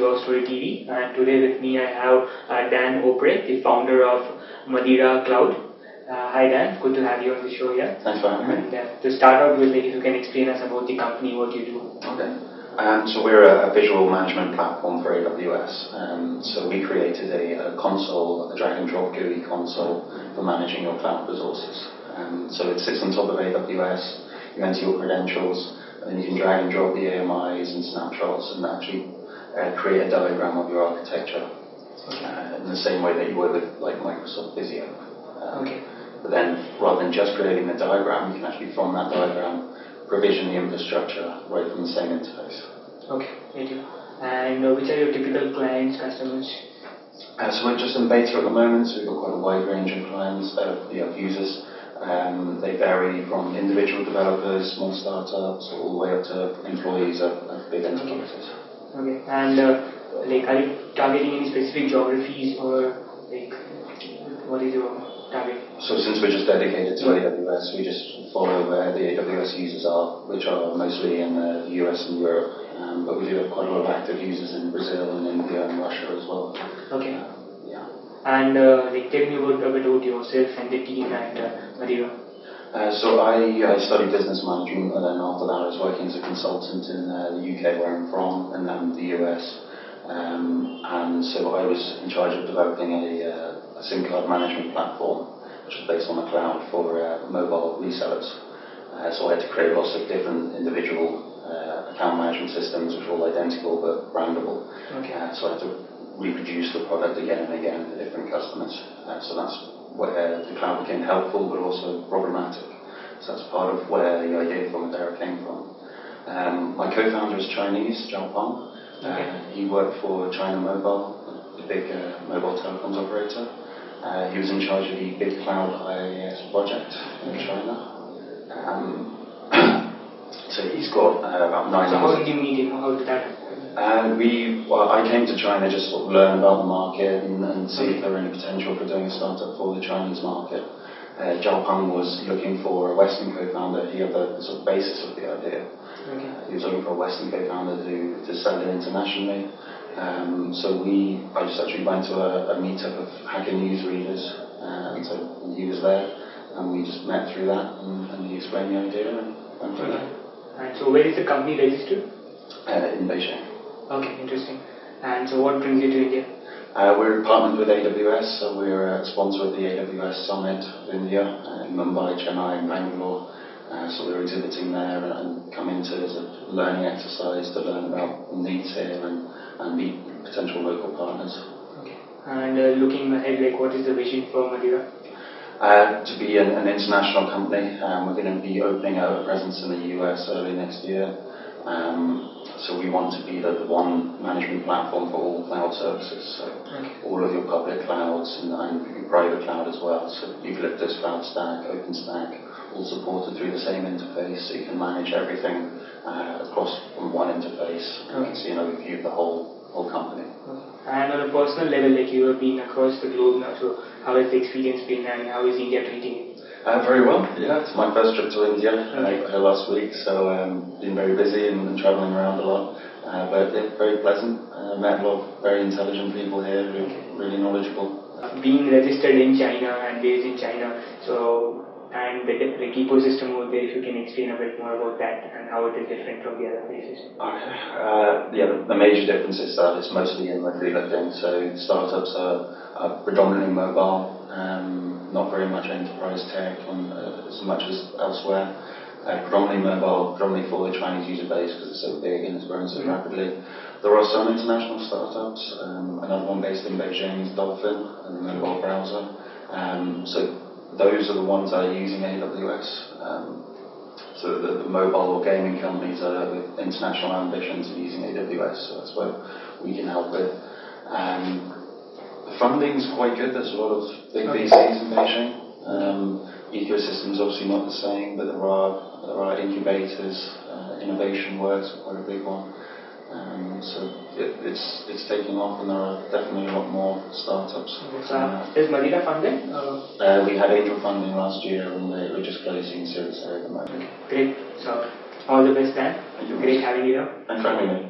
Your Story TV, and today with me I have Dan Opre, the founder of MadeiraCloud. Hi Dan, good to have you on the show here. Thanks for having me. And to start out with, if you can explain us about the company, what you do. Okay. So we're a visual management platform for AWS. So we created a console, a drag and drop GUI console for managing your cloud resources. So it sits on top of AWS. You enter your credentials, and you can drag and drop the AMIs and snapshots and actually create a diagram of your architecture in the same way that you would with like Microsoft Visio. But then rather than just creating the diagram, you can actually from that diagram provision the infrastructure right from the same interface. Okay, thank you. And which are your typical clients, customers? So we're just in beta at the moment, so we've got quite a wide range of clients, users. They vary from individual developers, small startups, all the way up to employees of big enterprises. Okay, and are you targeting any specific geographies or what is your target? So since we're just dedicated to AWS, we just follow where the AWS users are, which are mostly in the US and Europe. But we do have quite a lot of active users in Brazil and India and Russia as well. Okay. Yeah. And tell me a bit about yourself and the team at Madeira. So I studied business management, and then after that I was working as a consultant in the UK where I'm from, and then the US. And so I was in charge of developing a SIM card management platform, which was based on the cloud for mobile resellers. So I had to create lots of different individual account management systems, which were all identical but brandable. Okay. So I had to reproduce the product again and again for different customers. So that's where the cloud became helpful but also problematic. So that's part of where the idea for Madeira came from. My co-founder is Chinese, Zhao Peng. He worked for China Mobile, the big mobile telecoms operator. He was in charge of the big cloud IaaS project in China. So he's got about 9 years. So how did you meet him? How did that happen? I came to China just to learn about the market and see if there were any potential for doing a startup for the Chinese market. Zhao Peng was looking for a Western co-founder. He had the sort of basis of the idea. He was looking for a Western co-founder to sell it internationally. So I just actually went to a meetup of Hacker News readers, and he was there, and we just met through that, and he explained the idea and went from there. And so where is the company registered? In Beijing. Okay, interesting. And so what brings you to India? We're partnered with AWS, so we're a sponsor of the AWS Summit of India in Mumbai, Chennai, and Bangalore. So we're exhibiting there and come into as a learning exercise to learn about the needs here and meet potential local partners. Okay. And looking ahead, what is the vision for Madeira? To be an international company. We're going to be opening a presence in the US early next year. So we want to be the one management platform for all cloud services. So all of your public clouds and your private cloud as well. So Eucalyptus, Cloud Stack, OpenStack, all supported through the same interface. So you can manage everything across from one interface. You can see an overview of the whole company. And on a personal level, you have been across the globe now, so how has the experience been and how is India treating you? Very well, yeah. It's my first trip to India last week, so been very busy and travelling around a lot. But yeah, very pleasant. Met a lot of very intelligent people here who are really knowledgeable. Being registered in China and based in China, so and the ecosystem over there, if you can explain a bit more about that and how it is different from the other places. The major difference is that it's mostly in the heavy lifting. So startups are predominantly mobile, not very much enterprise tech as much as elsewhere. Predominantly mobile, predominantly for the Chinese user base because it's so big and it's growing so rapidly. There are some international startups. Another one based in Beijing is Dolphin, a mobile browser. So those are the ones that are using AWS. So the mobile or gaming companies with international ambitions are using AWS. So that's where we can help with. The funding's quite good. There's a lot of big VCs in Beijing. Ecosystem's obviously not the same, but there are incubators. Innovation Works, quite a big one. So it's taking off, and there are definitely a lot more startups. Is Madeira funded? We had angel funding last year, and we're just closing Series A at the moment. Great. So All the best, Dan. Thank you. Great having you here. Thanks for having me.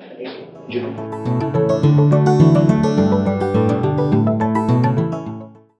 Thank you.